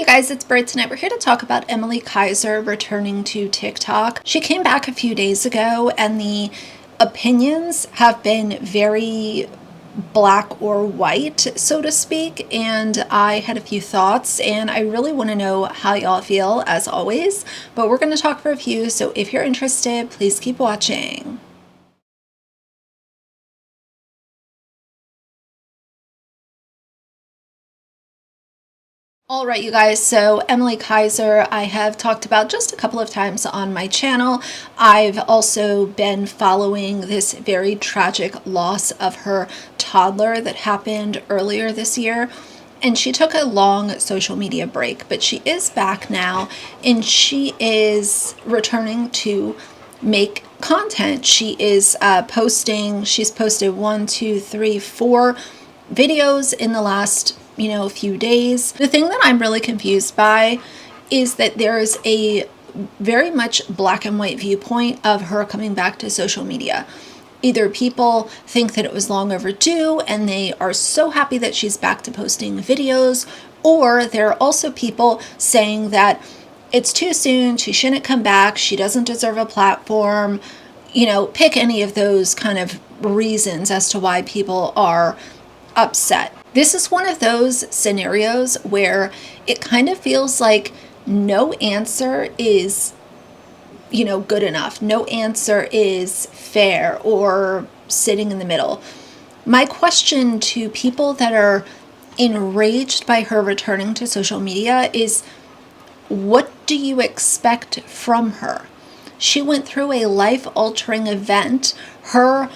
guys, it's Britt. Tonight we're here to talk about Emilie Kiser returning to TikTok. She came back a few days ago and the opinions have been very black or white, so to speak, and I had a few thoughts and I really want to know how y'all feel as always, but we're going to talk for a few, so if you're interested, please keep watching. All right, you guys, so Emilie Kiser, I have talked about just a couple of times on my channel. I've also been following this very tragic loss of her toddler that happened earlier this year. And she took a long social media break, but she is back now and she is returning to make content. She is she's posted 1, 2, 3, 4 videos in the last few days. The thing that I'm really confused by is that there is a very much black and white viewpoint of her coming back to social media. Either people think that it was long overdue and they are so happy that she's back to posting videos, or there are also people saying that it's too soon, she shouldn't come back, she doesn't deserve a platform. Pick any of those kind of reasons as to why people are upset. This is one of those scenarios where it kind of feels like no answer is, good enough. No answer is fair or sitting in the middle. My question to people that are enraged by her returning to social media is, what do you expect from her? She went through a life-altering event. Her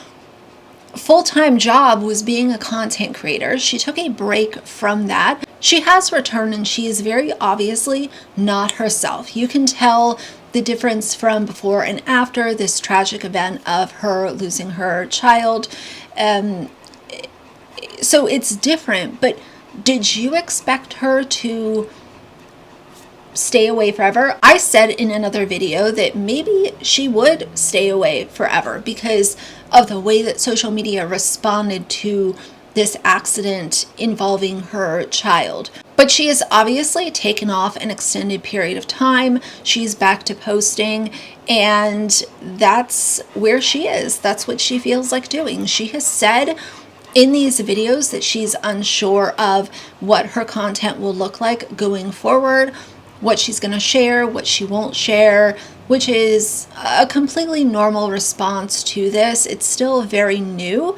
full-time job was being a content creator. She took a break from that. She has returned and she is very obviously not herself. You can tell the difference from before and after this tragic event of her losing her child. So it's different, but did you expect her to stay away forever? I said in another video that maybe she would stay away forever because of the way that social media responded to this accident involving her child. But she has obviously taken off an extended period of time. She's back to posting, and that's where she is. That's what she feels like doing. She has said in these videos that she's unsure of what her content will look like going forward, what she's going to share, what she won't share, which is a completely normal response to this. It's still very new,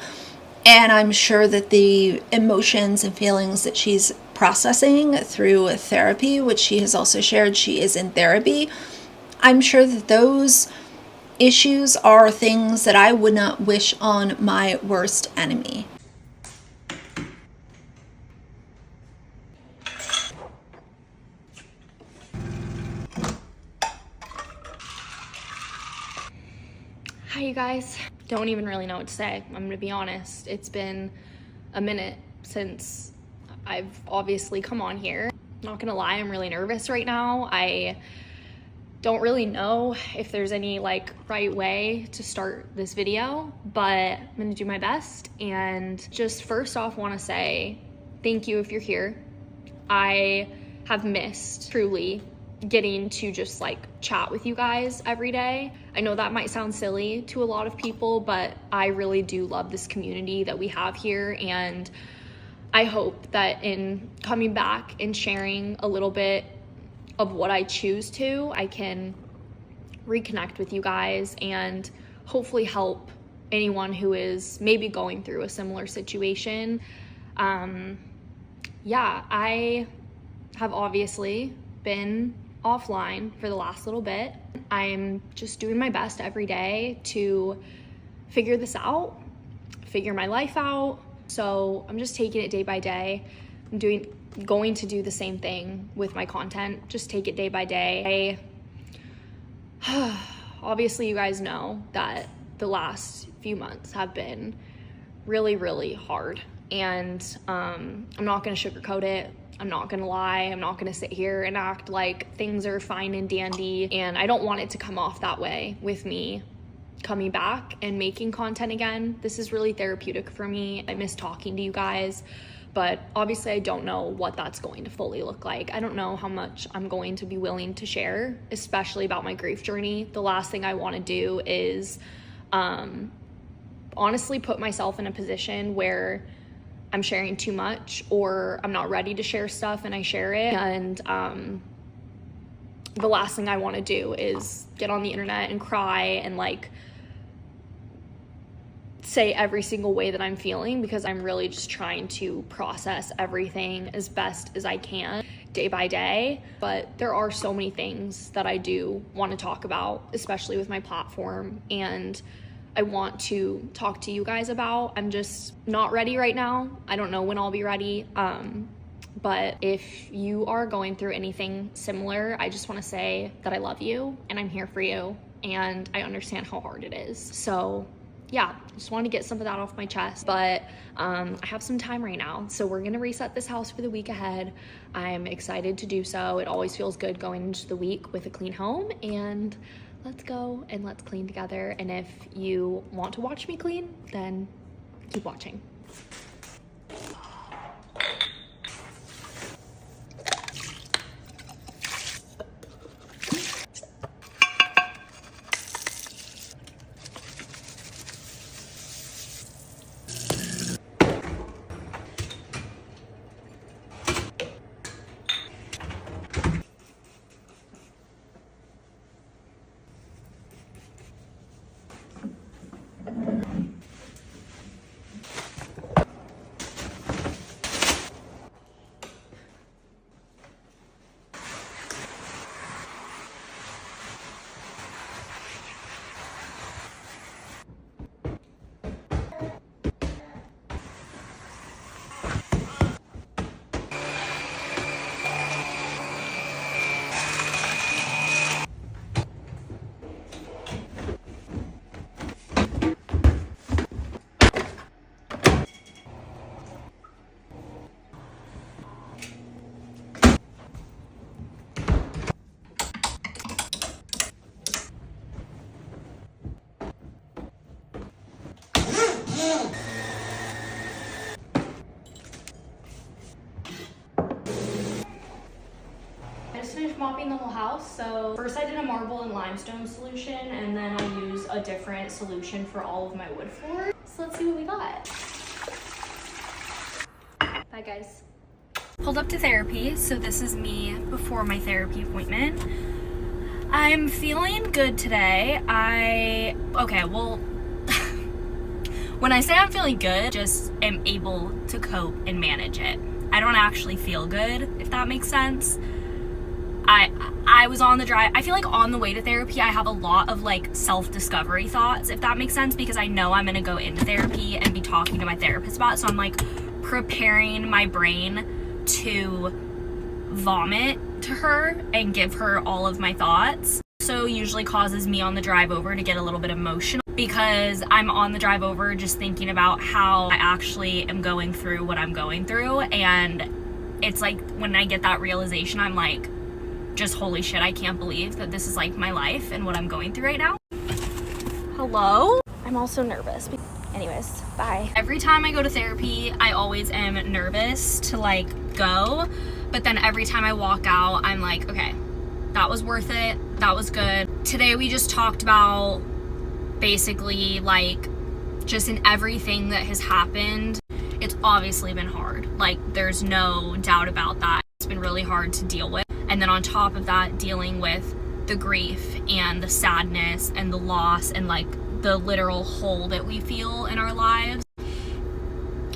and I'm sure that the emotions and feelings that she's processing through therapy, which she has also shared she is in therapy, I'm sure that those issues are things that I would not wish on my worst enemy. Hi you guys. Don't even really know what to say. I'm gonna be honest. It's been a minute since I've obviously come on here. Not gonna lie, I'm really nervous right now. I don't really know if there's any right way to start this video, but I'm gonna do my best. And just first off wanna say thank you if you're here. I have missed truly getting to just chat with you guys every day. I know that might sound silly to a lot of people, but I really do love this community that we have here, and I hope that in coming back and sharing a little bit of what I choose to, I can reconnect with you guys and hopefully help anyone who is maybe going through a similar situation. Yeah, I have obviously been offline for the last little bit. I'm just doing my best every day to figure this out, figure my life out. So I'm just taking it day by day. I'm going to do the same thing with my content, just take it day by day. Obviously you guys know that the last few months have been really, really hard, and I'm not gonna sugarcoat it. I'm not gonna lie. I'm not gonna sit here and act like things are fine and dandy, and I don't want it to come off that way with me coming back and making content again. This is really therapeutic for me. I miss talking to you guys, but obviously I don't know what that's going to fully look like. I don't know how much I'm going to be willing to share, especially about my grief journey. The last thing I want to do is honestly put myself in a position where I'm sharing too much, or I'm not ready to share stuff and I share it. And the last thing I want to do is get on the internet and cry and like say every single way that I'm feeling, because I'm really just trying to process everything as best as I can day by day. But there are so many things that I do want to talk about, especially with my platform, and I want to talk to you guys about. I'm just not ready right now. I don't know when I'll be ready. But if you are going through anything similar, I just want to say that I love you and I'm here for you, and I understand how hard it is. So yeah, just wanted to get some of that off my chest. But I have some time right now, so we're gonna reset this house for the week ahead. I'm excited to do so. It always feels good going into the week with a clean home, and let's go and let's clean together. And if you want to watch me clean, then keep watching. I just finished mopping the whole house. So first I did a marble and limestone solution, and then I used a different solution for all of my wood floor. So let's see what we got. Bye guys. Pulled up to therapy. So this is me before my therapy appointment. I'm feeling good today. When I say I'm feeling good, just am able to cope and manage it. I don't actually feel good, if that makes sense. I was on the drive. I feel like on the way to therapy, I have a lot of like self-discovery thoughts, if that makes sense, because I know I'm gonna go into therapy and be talking to my therapist about it. So I'm like preparing my brain to vomit to her and give her all of my thoughts. So usually causes me on the drive over to get a little bit emotional, because I'm on the drive over just thinking about how I actually am going through what I'm going through. And it's like when I get that realization, I'm like, just holy shit, I can't believe that this is like my life and what I'm going through right now. Hello? I'm also nervous. Anyways, bye. Every time I go to therapy, I always am nervous to like go, but then every time I walk out, I'm like, okay, that was worth it. That was good. Today we just talked about basically like just in everything that has happened. It's obviously been hard. Like there's no doubt about that. It's been really hard to deal with. And then on top of that, dealing with the grief and the sadness and the loss and like the literal hole that we feel in our lives.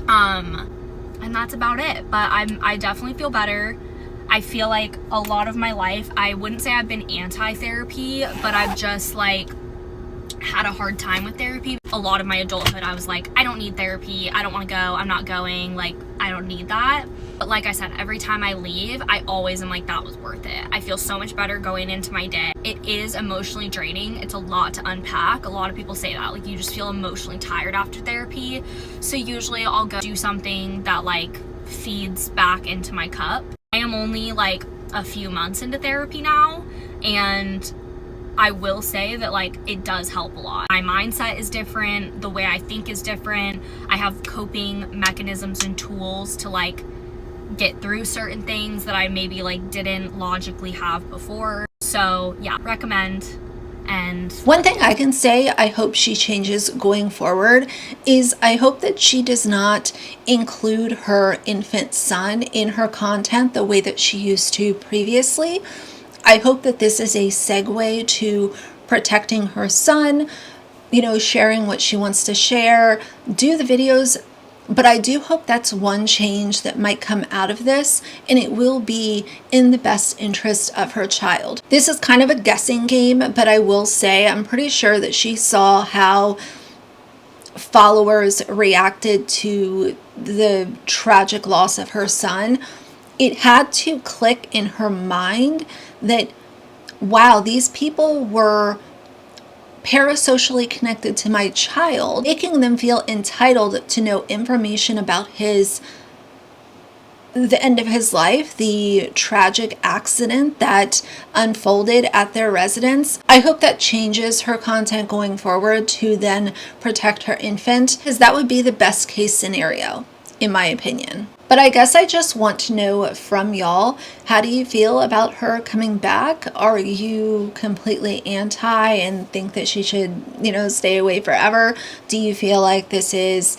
And that's about it. But I definitely feel better. I feel like a lot of my life, I wouldn't say I've been anti-therapy, but I've just like had a hard time with therapy. A lot of my adulthood, I was like, I don't need therapy. I don't want to go. I'm not going. Like, I don't need that. But like I said, every time I leave, I always am like, that was worth it. I feel so much better going into my day. It is emotionally draining. It's a lot to unpack. A lot of people say that, like you just feel emotionally tired after therapy. So usually I'll go do something that like feeds back into my cup. I am only like a few months into therapy now, and I will say that like it does help a lot. My mindset is different, the way I think is different. I have coping mechanisms and tools to like get through certain things that I maybe like didn't logically have before. So yeah, recommend. And one thing I can say I hope she changes going forward is I hope that she does not include her infant son in her content the way that she used to previously. I hope that this is a segue to protecting her son, you know, sharing what she wants to share, do the videos. But I do hope that's one change that might come out of this, and it will be in the best interest of her child. This is kind of a guessing game, but I will say I'm pretty sure that she saw how followers reacted to the tragic loss of her son. It had to click in her mind that, wow, these people were parasocially connected to my child, making them feel entitled to know information about the end of his life, the tragic accident that unfolded at their residence. I hope that changes her content going forward to then protect her infant, because that would be the best case scenario, in my opinion. But I guess I just want to know from y'all, how do you feel about her coming back? Are you completely anti and think that she should, you know, stay away forever? Do you feel like this is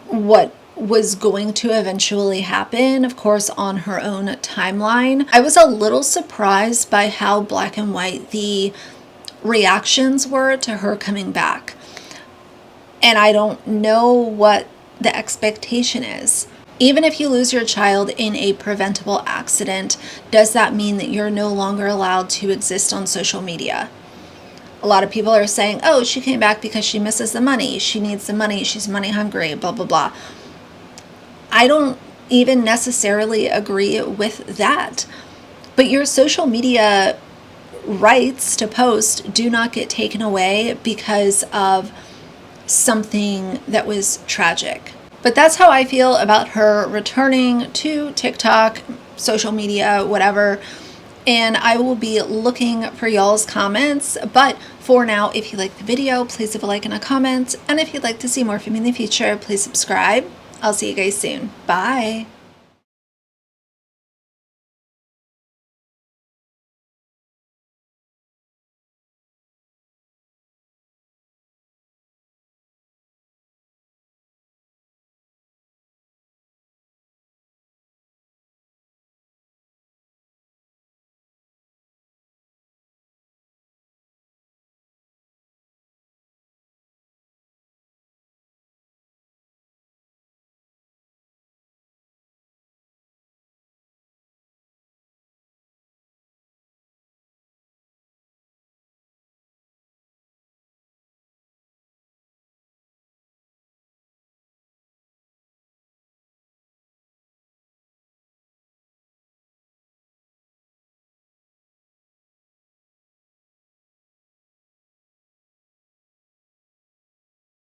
what was going to eventually happen, of course, on her own timeline? I was a little surprised by how black and white the reactions were to her coming back. And I don't know what the expectation is. Even if you lose your child in a preventable accident, does that mean that you're no longer allowed to exist on social media? A lot of people are saying, oh, she came back because she misses the money. She needs the money. She's money hungry, blah, blah, blah. I don't even necessarily agree with that. But your social media rights to post do not get taken away because of something that was tragic. But that's how I feel about her returning to TikTok, social media, whatever. And I will be looking for y'all's comments. But for now, if you like the video, please leave a like and a comment. And if you'd like to see more from me in the future, please subscribe. I'll see you guys soon. Bye.